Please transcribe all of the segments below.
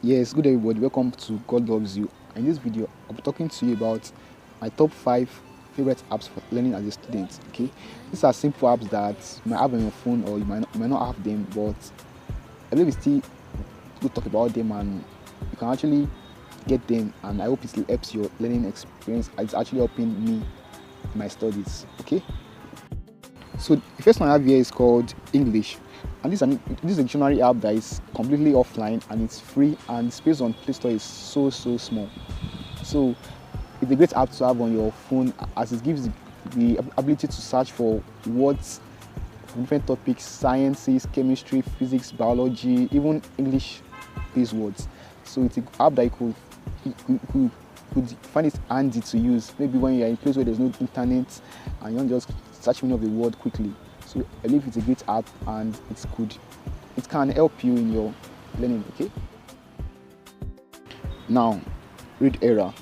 Yes, good everybody, welcome to God Loves You. In this video, I'll be talking to you about my top 5 favorite apps for learning as a student. Okay, these are simple apps that you might have on your phone or you might not have them, but I believe it's still good to talk about them and you can actually get them, and I hope it still helps your learning experience. It's actually helping me in my studies. Okay, so the first one I have here is called English. And this is a dictionary app that is completely offline and it's free, and the space on Play Store is so small. So it's a great app to have on your phone, as it gives the ability to search for words from different topics: sciences, chemistry, physics, biology, even English-based words. So it's an app that you could find it handy to use, maybe when you're in a place where there's no internet and you want to just search meaning of a word quickly. So I believe it's a great app and it can help you in your learning. Okay. Now, ReadEra.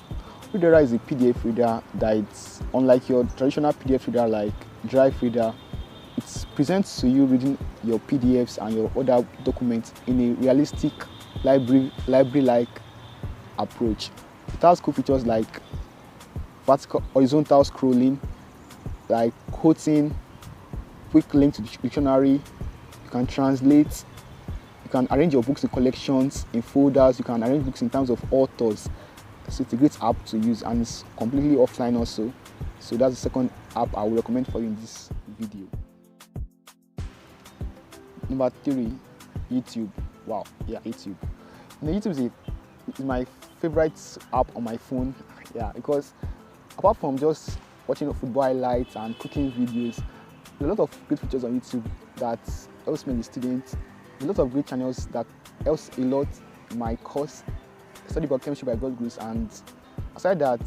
ReadEra is a PDF reader that it's unlike your traditional PDF reader like Drive Reader. It presents to you reading your PDFs and your other documents in a realistic library-like approach. It has cool features like horizontal scrolling, like quoting, quick link to the dictionary. You can translate, you can arrange your books in collections, in folders, you can arrange books in terms of authors. So it's a great app to use and it's completely offline also. So that's the second app I would recommend for you in this video. Number 3, YouTube. Wow, yeah, YouTube. YouTube is my favorite app on my phone. Yeah, because apart from just watching football highlights and cooking videos, there are a lot of great features on YouTube that helps me as a student. There are a lot of great channels that helps a lot in my course. I study biochemistry by God's grace, and aside that,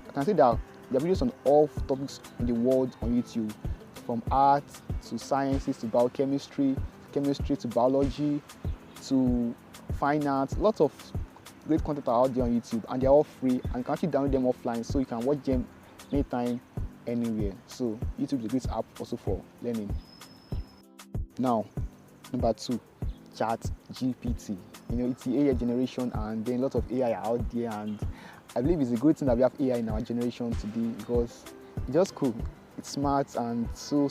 I can say that there are videos on all topics in the world on YouTube, from art to sciences to biochemistry, chemistry to biology to fine arts. Lots of great content are out there on YouTube, and they're all free, and you can actually download them offline so you can watch them anytime, anywhere. So YouTube is a great app also for learning. Now, number 2, ChatGPT. It's the AI generation, and then a lot of AI are out there, and I believe it's a good thing that we have AI in our generation today because it's just cool. It's smart and so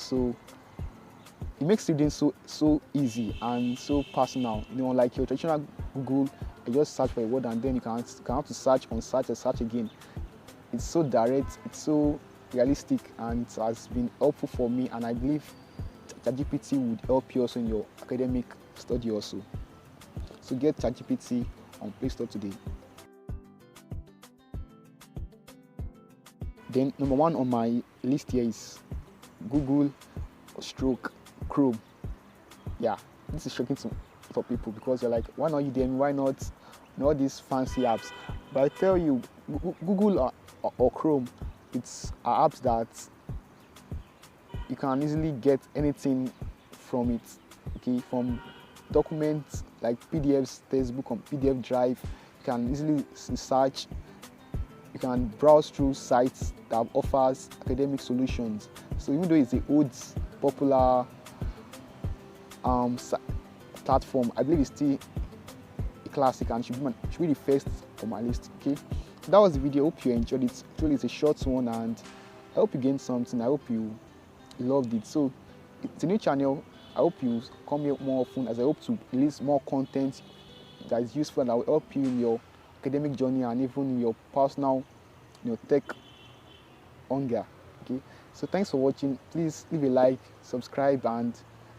it makes reading so easy and so personal. Like your traditional Google, you just search for a word and then you can have to search and search again. It's so direct, it's so realistic, and it has been helpful for me, and I believe ChatGPT would help you also in your academic study also. So get ChatGPT on Play Store today. Then number 1 on my list here is Google stroke Chrome. Yeah, this is shocking for people because you're like, why not Udemy? Why not all these fancy apps? But I tell you, Google or Chrome, it's apps that you can easily get anything from it. Okay, from documents like PDFs, textbook on PDF Drive, you can easily search. You can browse through sites that offers academic solutions. So even though it's the old popular platform, I believe it's still a classic and should be the first on my list. Okay, so that was the video. I hope you enjoyed it. Actually, it's a short one, and I hope you gained something. I hope you loved it. So it's a new channel. I hope you come here more often, as I hope to release more content that is useful and that will help you in your academic journey and even in your personal tech hunger. Okay, so thanks for watching. Please leave a like, subscribe, and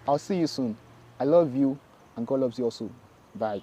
I'll see you soon. I love you and God loves you also. Bye.